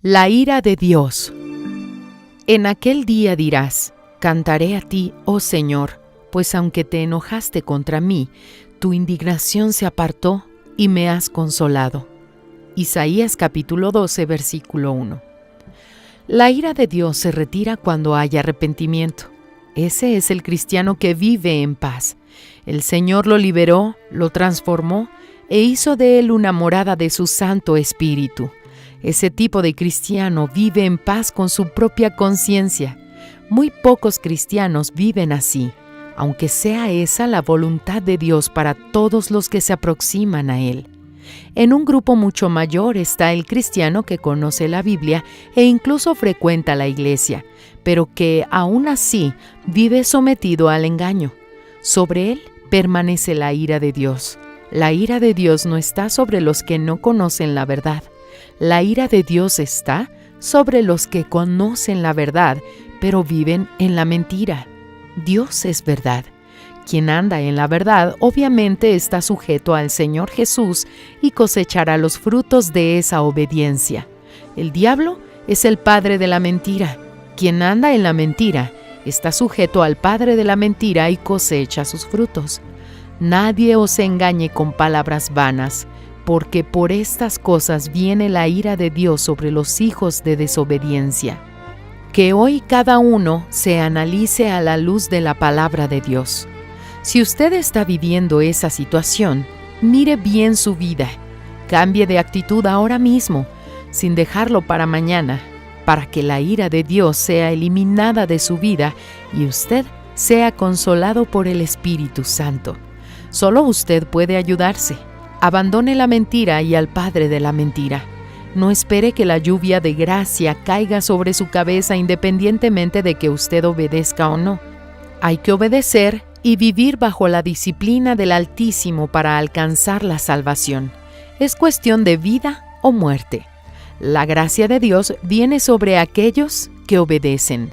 La ira de Dios. En aquel día dirás: cantaré a ti, oh Señor, pues aunque te enojaste contra mí, tu indignación se apartó y me has consolado. Isaías capítulo 12, versículo 1. La ira de Dios se retira cuando hay arrepentimiento. Ese es el cristiano que vive en paz. El Señor lo liberó, lo transformó e hizo de él una morada de su Santo Espíritu. Ese tipo de cristiano vive en paz con su propia conciencia. Muy pocos cristianos viven así, aunque sea esa la voluntad de Dios para todos los que se aproximan a Él. En un grupo mucho mayor está el cristiano que conoce la Biblia e incluso frecuenta la iglesia, pero que aún así vive sometido al engaño. Sobre él permanece la ira de Dios. La ira de Dios no está sobre los que no conocen la verdad. La ira de Dios está sobre los que conocen la verdad, pero viven en la mentira. Dios es verdad. Quien anda en la verdad obviamente está sujeto al Señor Jesús y cosechará los frutos de esa obediencia. El diablo es el padre de la mentira. Quien anda en la mentira está sujeto al padre de la mentira y cosecha sus frutos. Nadie os engañe con palabras vanas, porque por estas cosas viene la ira de Dios sobre los hijos de desobediencia. Que hoy cada uno se analice a la luz de la palabra de Dios. Si usted está viviendo esa situación, mire bien su vida. Cambie de actitud ahora mismo, sin dejarlo para mañana, para que la ira de Dios sea eliminada de su vida y usted sea consolado por el Espíritu Santo. Solo usted puede ayudarse. Abandone la mentira y al padre de la mentira. No espere que la lluvia de gracia caiga sobre su cabeza independientemente de que usted obedezca o no. Hay que obedecer y vivir bajo la disciplina del Altísimo para alcanzar la salvación. Es cuestión de vida o muerte. La gracia de Dios viene sobre aquellos que obedecen.